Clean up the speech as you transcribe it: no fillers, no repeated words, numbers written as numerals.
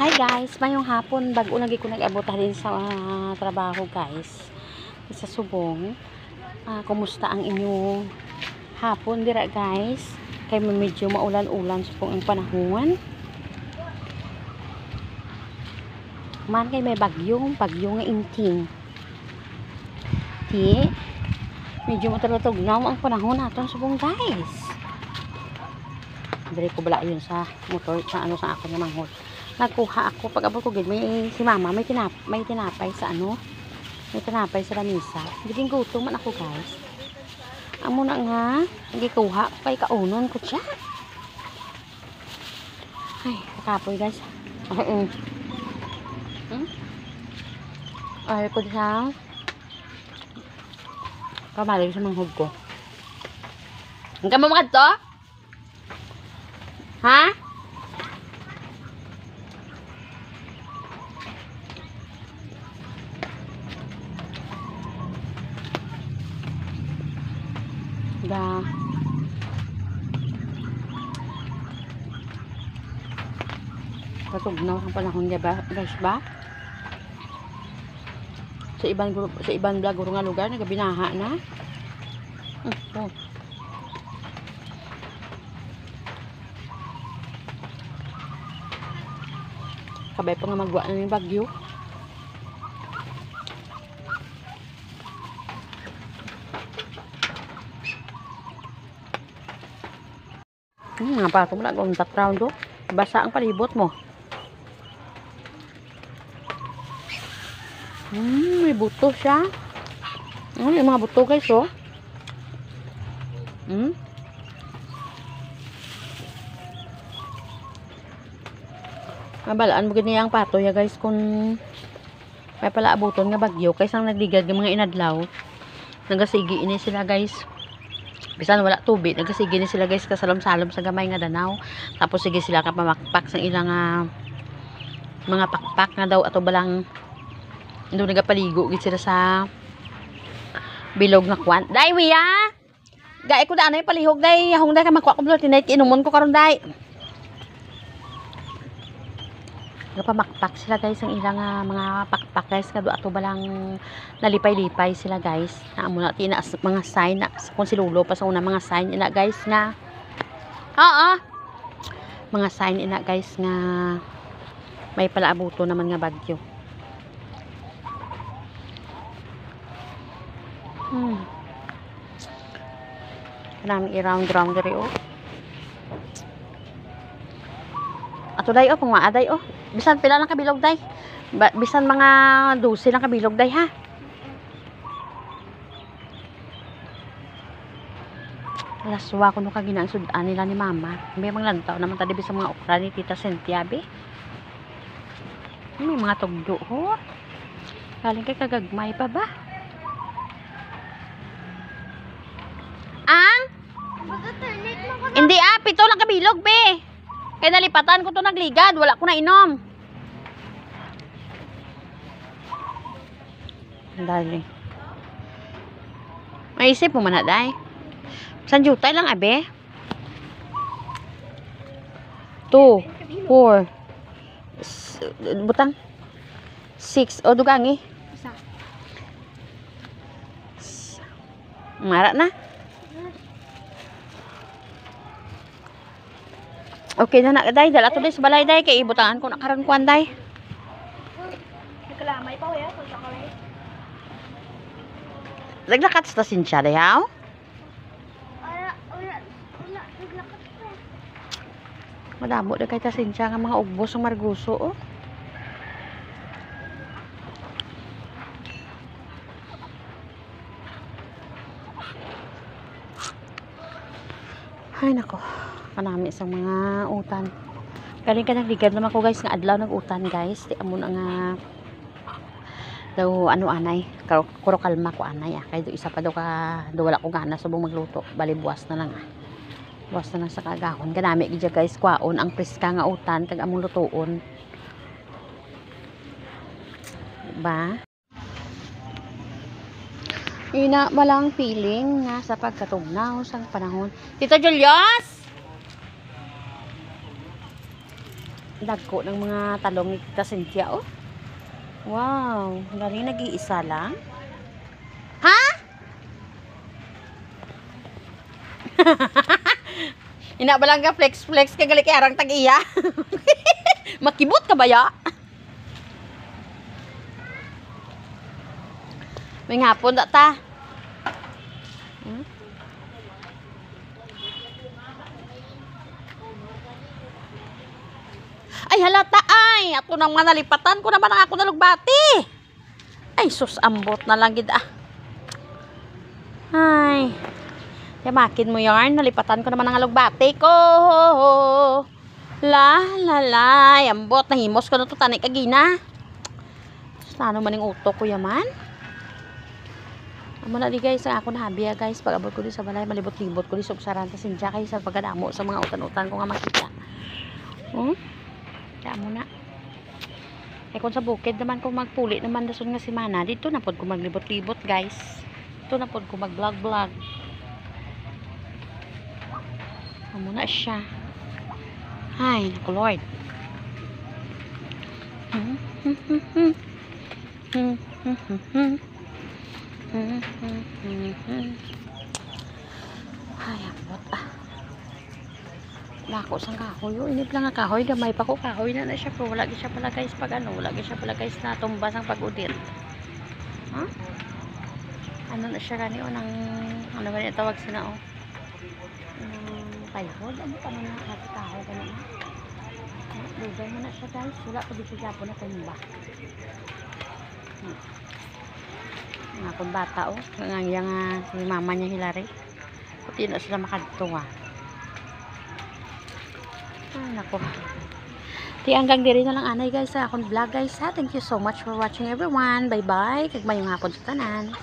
Hi guys, mayong hapon bago lagi ko nag-abot din sa trabaho guys. Sa Subong. Kumusta ang inyong hapon dira guys? Kay medyo maulan-ulan sa ang panahon. Man kay may bagyo nga inting. Medyo matulog-tugnaw ang panahon naton Subong guys. Diri ko bala yun sa motor sa sa ako nga manghod. Nagkuha ako pag abot ko gid may si mama may tinapay sa may tinapay sa lamisa. Giging gutom man ako guys. Amo na nga gikuha kay kaunon ko siya. Ay, kapoy guys. Ay ko siya. Kamali sa manghod ko. Hanggang mo makadto? Ha? Patugnaw ang panahon niya ba guys ba sa ibang vlog nga lugar nagabinaha na kabay pa nga magwa na yung bagyo. Nga pa ito mo lang contact round do. Basa ang palibot mo. May buto siya. May mga buto guys oh. Mabalaan mo gini ang pato ya guys kung may pala abuton nga bagyo kaysa nagligad ng mga inadlaw. Nagasigi ini sila guys. Bisan wala tubig, nagasigi ni sila guys kasalom-salom sa gamay nga danaw. Tapos sige sila ka pamakpak sa ilang mga pakpak nga daw ato balang doon nagapaligo gid sila sa bilog nga kwan. Dai wiya. Gae ko daan ay palihog dai, hong dai ka magkuha ko blo tinay inumon ko karon dai. Napamakpak sila guys ang ilang mga pakpak guys kado ato balang nalipay-lipay sila guys. Naamo na tina mga sign na kung si Lolo pa sa una mga sign ina guys nga. Mga sign ina guys nga may palaabuto naman nga bagyo. Kanang i-round diri oh. Ato day oh pang maaday oh. Bisan pila lang kabilog day. Bisan mga 12 lang kabilog day ha. Laswa ko no kaginang sudan nila ni mama. May mga lantaw naman tadi sa mga okra ni Tita Cynthia be. May mga tugdo ho. Galing kay kagagmay pa ba? Hindi pito lang kabilog be. Kaya nalipatan ko to nagligad, wala ko na inom. Dali. Maisip mo man na day. San jutay lang abe? 2, 4 butang 6 o dugangi. Mara na. Okay na day, dala to day sa balay day kay ibutangan ko na karon kuan day. Nakalamay pa ya sa kalay. Naglakat sa Cynthia day haw? Wala naglakat pa. Madamo day kay ta Cynthia nga mga ugbos ang marguso oh. Ay nako. Kanami sa mga utan. Galing ka nagligad naman ko guys nga adlaw nag-utan guys. Di amo na nga daw anay. Kuro kalma ko anay kay do isa pa daw ka do wala ko gana subong magluto. Bali buwas na lang Buwas na lang sa kagahon. Kanami gid guys kwaon ang preska nga utan kag among lutuon. Ba? Ina malang feeling nga sa pagkatugnaw sang panahon. Tito Julius! dagko ng mga talong ni Tita Cynthia, oh. Wow, galing nag-iisa lang. Ha? Ina ba lang ka flex ka gali kay arang tag-iya? Makibot ka ba ya? May hapon da ta. Hmm? Ay halata ay, ako nang manalipatan ko naman ang ako nalugbati. Ay sus ambot na lang gid ah. Ay. Yamakin mo yarn, nalipatan ko naman ang alugbati ko. La la la, ambot nahimos ko na to tani kagina. Ano man yung utok ko yaman? Amo na di guys, ang ako na habi guys, pag abot ko di sa balay, malibot-libot ko di sa Saranta Cynthia kay sa pagdamo sa mga utan-utan ko nga makita. Kaya mo na. Eh kung sa bukid naman kung magpuli naman dason nga si Mana, dito na pod ko maglibot-libot guys. Dito na pod ko mag-vlog-vlog. Amo na siya. Ay, naku Lord. Ay, abot ah. Lako sang kahoy. Init lang ang kahoy. Gamay pa ko kahoy na siya. Pero wala siya pala guys pag ano. Wala siya pala guys na tumbas ang pag-udit. Ha? Ano na siya gani o nang ano ba niya tawag sila o? Payhod. Ano pa naman natin kahoy gani na? Lugay mo na siya guys. Wala pa dito siya po na tumba. Nga kung bata o. Nga si mama niya Hilary. Puti na sila makadtunga. Ay, naku. Di hanggang diri na lang anay guys sa akong vlog guys ha. Thank you so much for watching everyone. Bye bye. Kagmayong hapon sa tanan.